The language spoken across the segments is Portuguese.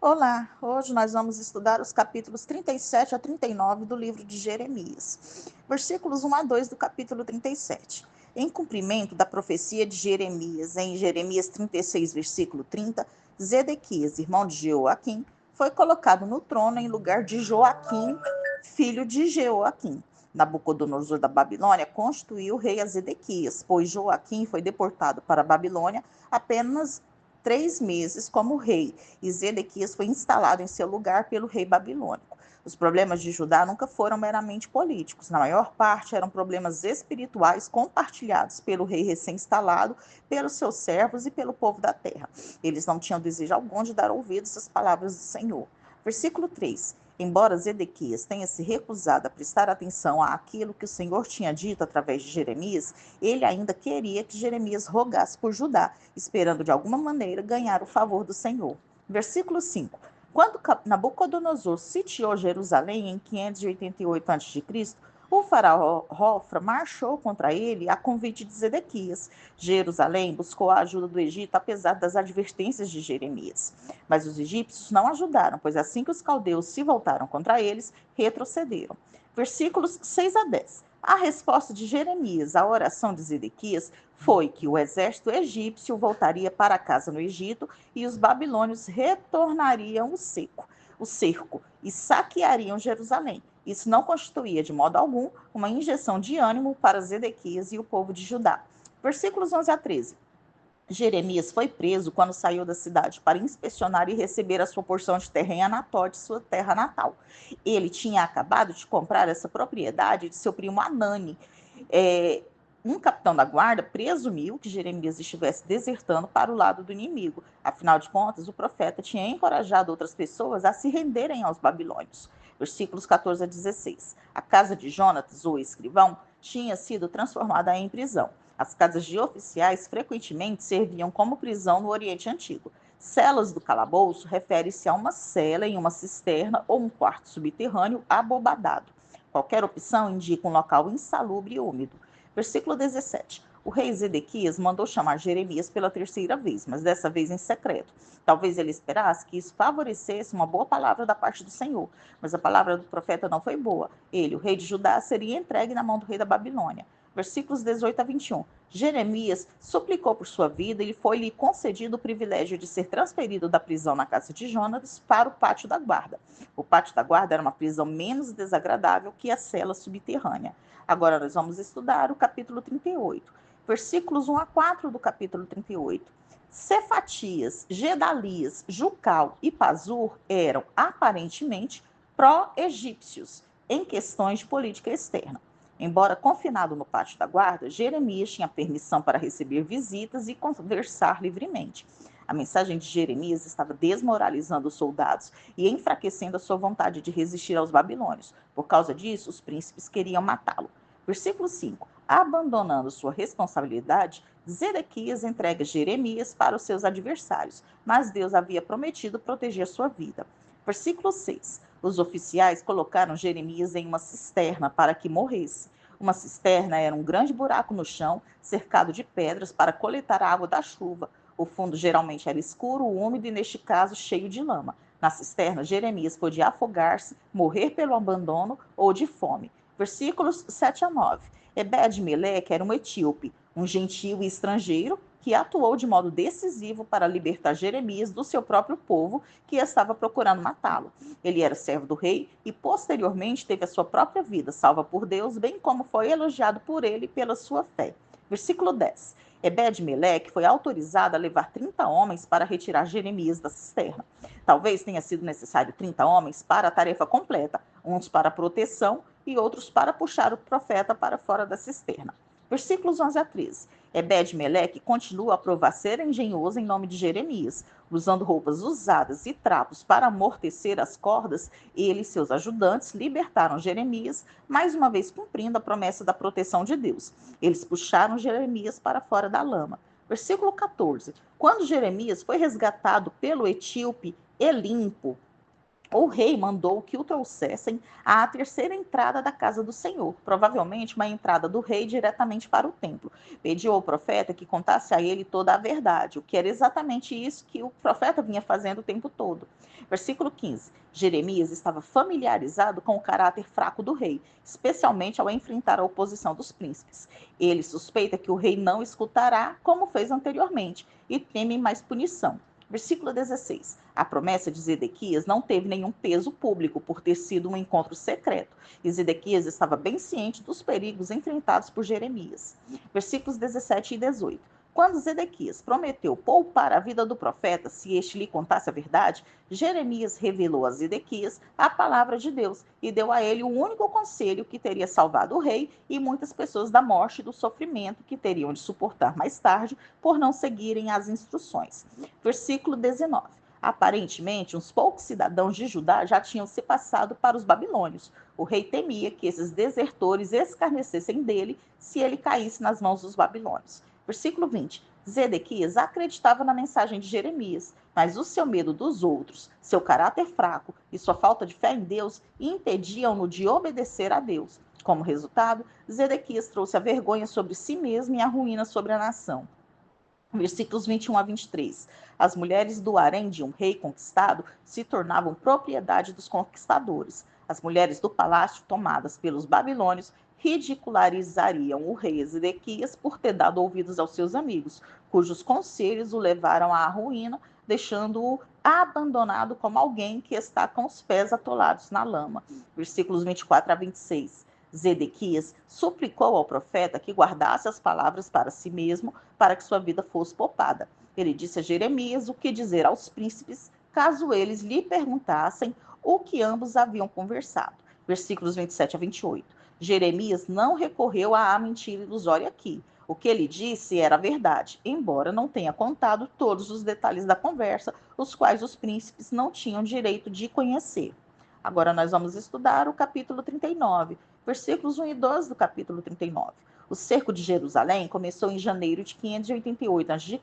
Olá, hoje nós vamos estudar os capítulos 37 a 39 do livro de Jeremias, versículos 1 a 2 do capítulo 37. Em cumprimento da profecia de Jeremias, em Jeremias 36, versículo 30, Zedequias, irmão de Jeoaquim, foi colocado no trono em lugar de Joaquim, filho de Jeoaquim. Nabucodonosor da Babilônia constituiu o rei a Zedequias, pois Joaquim foi deportado para a Babilônia apenas 3 meses como rei, e Zedequias foi instalado em seu lugar pelo rei babilônico. Os problemas de Judá nunca foram meramente políticos, na maior parte eram problemas espirituais compartilhados pelo rei recém-instalado, pelos seus servos e pelo povo da terra. Eles não tinham desejo algum de dar ouvidos às palavras do Senhor. Versículo 3. Embora Zedequias tenha se recusado a prestar atenção àquilo que o Senhor tinha dito através de Jeremias, ele ainda queria que Jeremias rogasse por Judá, esperando de alguma maneira ganhar o favor do Senhor. Versículo 5. Quando Nabucodonosor sitiou Jerusalém em 588 a.C., o faraó Hofra marchou contra ele a convite de Zedequias. Jerusalém buscou a ajuda do Egito, apesar das advertências de Jeremias. Mas os egípcios não ajudaram, pois assim que os caldeus se voltaram contra eles, retrocederam. Versículos 6 a 10. A resposta de Jeremias à oração de Zedequias foi que o exército egípcio voltaria para casa no Egito e os babilônios retornariam o cerco e saqueariam Jerusalém. Isso não constituía de modo algum uma injeção de ânimo para Zedequias e o povo de Judá. Versículos 11 a 13. Jeremias foi preso quando saiu da cidade para inspecionar e receber a sua porção de terra em Anatote, sua terra natal. Ele tinha acabado de comprar essa propriedade de seu primo Anani. Um capitão da guarda presumiu que Jeremias estivesse desertando para o lado do inimigo. Afinal de contas, o profeta tinha encorajado outras pessoas a se renderem aos babilônios. Versículos 14 a 16. A casa de Jonatas, o escrivão, tinha sido transformada em prisão. As casas de oficiais frequentemente serviam como prisão no Oriente Antigo. Celas do calabouço refere-se a uma cela em uma cisterna ou um quarto subterrâneo abobadado. Qualquer opção indica um local insalubre e úmido. Versículo 17. O rei Zedequias mandou chamar Jeremias pela terceira vez, mas dessa vez em secreto. Talvez ele esperasse que isso favorecesse uma boa palavra da parte do Senhor, mas a palavra do profeta não foi boa. Ele, o rei de Judá, seria entregue na mão do rei da Babilônia. Versículos 18 a 21. Jeremias suplicou por sua vida e foi-lhe concedido o privilégio de ser transferido da prisão na casa de Jonatas para o pátio da guarda. O pátio da guarda era uma prisão menos desagradável que a cela subterrânea. Agora nós vamos estudar o capítulo 38, versículos 1 a 4 do capítulo 38. Cefatias, Gedalias, Jucal e Pazur eram aparentemente pró-egípcios em questões de política externa. Embora confinado no pátio da guarda, Jeremias tinha permissão para receber visitas e conversar livremente. A mensagem de Jeremias estava desmoralizando os soldados e enfraquecendo a sua vontade de resistir aos babilônios. Por causa disso, os príncipes queriam matá-lo. Versículo 5. Abandonando sua responsabilidade, Zedequias entrega Jeremias para os seus adversários, mas Deus havia prometido proteger sua vida. Versículo 6. Os oficiais colocaram Jeremias em uma cisterna para que morresse. Uma cisterna era um grande buraco no chão, cercado de pedras para coletar a água da chuva. O fundo geralmente era escuro, úmido e, neste caso, cheio de lama. Na cisterna, Jeremias podia afogar-se, morrer pelo abandono ou de fome. Versículos 7 a 9. Ebed-Meleque era um etíope, um gentio e estrangeiro que atuou de modo decisivo para libertar Jeremias do seu próprio povo, que estava procurando matá-lo. Ele era servo do rei e, posteriormente, teve a sua própria vida salva por Deus, bem como foi elogiado por ele pela sua fé. Versículo 10. Ebed-Meleque foi autorizado a levar 30 homens para retirar Jeremias da cisterna. Talvez tenha sido necessário 30 homens para a tarefa completa, uns para proteção e outros para puxar o profeta para fora da cisterna. Versículos 11 a 13. Ebed-Meleque continua a provar ser engenhoso em nome de Jeremias. Usando roupas usadas e trapos para amortecer as cordas, ele e seus ajudantes libertaram Jeremias, mais uma vez cumprindo a promessa da proteção de Deus. Eles puxaram Jeremias para fora da lama. Versículo 14. Quando Jeremias foi resgatado pelo etíope Elimpo, O rei mandou que o trouxessem à terceira entrada da casa do Senhor, provavelmente uma entrada do rei diretamente para o templo. Pediu ao profeta que contasse a ele toda a verdade, o que era exatamente isso que o profeta vinha fazendo o tempo todo. Versículo 15. Jeremias estava familiarizado com o caráter fraco do rei, especialmente ao enfrentar a oposição dos príncipes. Ele suspeita que o rei não escutará, como fez anteriormente, e teme mais punição. Versículo 16. A promessa de Zedequias não teve nenhum peso público por ter sido um encontro secreto, e Zedequias estava bem ciente dos perigos enfrentados por Jeremias. Versículos 17 e 18. Quando Zedequias prometeu poupar a vida do profeta se este lhe contasse a verdade, Jeremias revelou a Zedequias a palavra de Deus e deu a ele o único conselho que teria salvado o rei e muitas pessoas da morte e do sofrimento que teriam de suportar mais tarde por não seguirem as instruções. Versículo 19. Aparentemente, uns poucos cidadãos de Judá já tinham se passado para os babilônios. O rei temia que esses desertores escarnecessem dele se ele caísse nas mãos dos babilônios. Versículo 20. Zedequias acreditava na mensagem de Jeremias, mas o seu medo dos outros, seu caráter fraco e sua falta de fé em Deus impediam-no de obedecer a Deus. Como resultado, Zedequias trouxe a vergonha sobre si mesmo e a ruína sobre a nação. Versículos 21 a 23. As mulheres do harém de um rei conquistado se tornavam propriedade dos conquistadores. As mulheres do palácio, tomadas pelos babilônios, ridicularizariam o rei Ezequias por ter dado ouvidos aos seus amigos, cujos conselhos o levaram à ruína, deixando-o abandonado como alguém que está com os pés atolados na lama. Versículos 24 a 26. Zedequias suplicou ao profeta que guardasse as palavras para si mesmo, para que sua vida fosse poupada. Ele disse a Jeremias o que dizer aos príncipes, caso eles lhe perguntassem o que ambos haviam conversado. Versículos 27 a 28. Jeremias não recorreu à mentira ilusória aqui. O que ele disse era verdade, embora não tenha contado todos os detalhes da conversa, os quais os príncipes não tinham direito de conhecer. Agora nós vamos estudar o capítulo 39, versículos 1 e 12 do capítulo 39. O cerco de Jerusalém começou em janeiro de 588 a.C.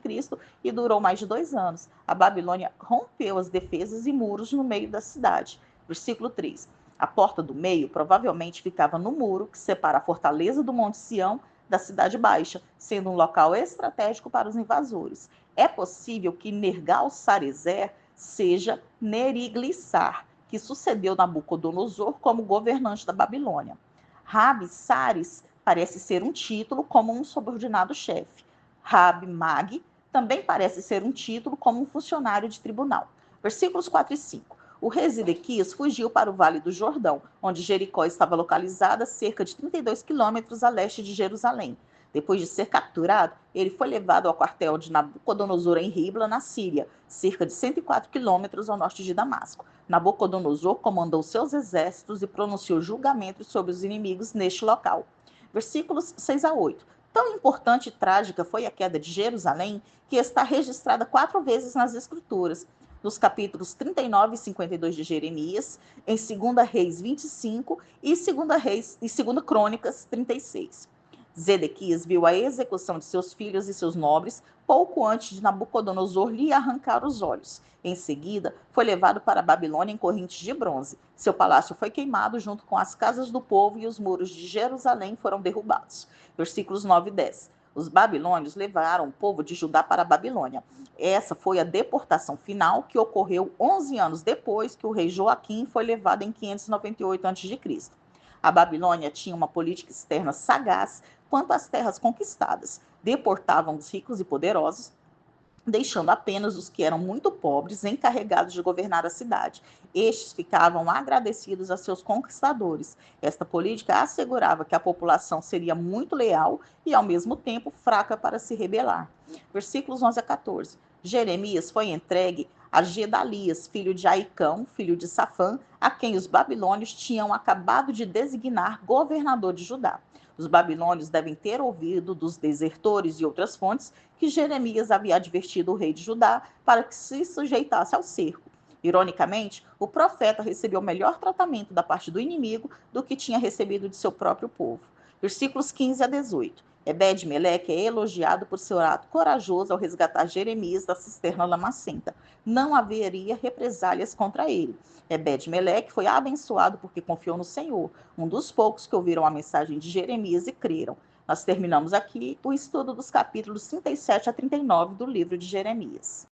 e durou mais de 2 anos. A Babilônia rompeu as defesas e muros no meio da cidade. Versículo 3. A porta do meio provavelmente ficava no muro que separa a fortaleza do Monte Sião da Cidade Baixa, sendo um local estratégico para os invasores. É possível que Nergal-Sarezer seja Neriglissar, que sucedeu Nabucodonosor como governante da Babilônia. Rabi-Sares parece ser um título como um subordinado-chefe. Rabi-Mag também parece ser um título como um funcionário de tribunal. Versículos 4 e 5. O rei Zedequias fugiu para o Vale do Jordão, onde Jericó estava localizada cerca de 32 quilômetros a leste de Jerusalém. Depois de ser capturado, ele foi levado ao quartel de Nabucodonosor em Ribla, na Síria, cerca de 104 quilômetros ao norte de Damasco. Nabucodonosor comandou seus exércitos e pronunciou julgamentos sobre os inimigos neste local. Versículos 6 a 8. Tão importante e trágica foi a queda de Jerusalém que está registrada 4 vezes nas Escrituras, nos capítulos 39 e 52 de Jeremias, em 2 Reis 25 e 2 Crônicas 36. Zedequias viu a execução de seus filhos e seus nobres pouco antes de Nabucodonosor lhe arrancar os olhos. Em seguida, foi levado para a Babilônia em correntes de bronze. Seu palácio foi queimado junto com as casas do povo e os muros de Jerusalém foram derrubados. Versículos 9 e 10. Os babilônios levaram o povo de Judá para a Babilônia. Essa foi a deportação final que ocorreu 11 anos depois que o rei Joaquim foi levado em 598 a.C. A Babilônia tinha uma política externa sagaz quanto às terras conquistadas. Deportavam os ricos e poderosos, deixando apenas os que eram muito pobres encarregados de governar a cidade. Estes ficavam agradecidos a seus conquistadores. Esta política assegurava que a população seria muito leal e, ao mesmo tempo, fraca para se rebelar. Versículos 11 a 14. Jeremias foi entregue a Gedalias, filho de Aicão, filho de Safã, a quem os babilônios tinham acabado de designar governador de Judá. Os babilônios devem ter ouvido dos desertores e outras fontes que Jeremias havia advertido o rei de Judá para que se sujeitasse ao cerco. Ironicamente, o profeta recebeu melhor tratamento da parte do inimigo do que tinha recebido de seu próprio povo. Versículos 15 a 18. Ebed-Meleque é elogiado por seu ato corajoso ao resgatar Jeremias da cisterna lamacenta. Não haveria represálias contra ele. Ebed-Meleque foi abençoado porque confiou no Senhor, um dos poucos que ouviram a mensagem de Jeremias e creram. Nós terminamos aqui o estudo dos capítulos 37 a 39 do livro de Jeremias.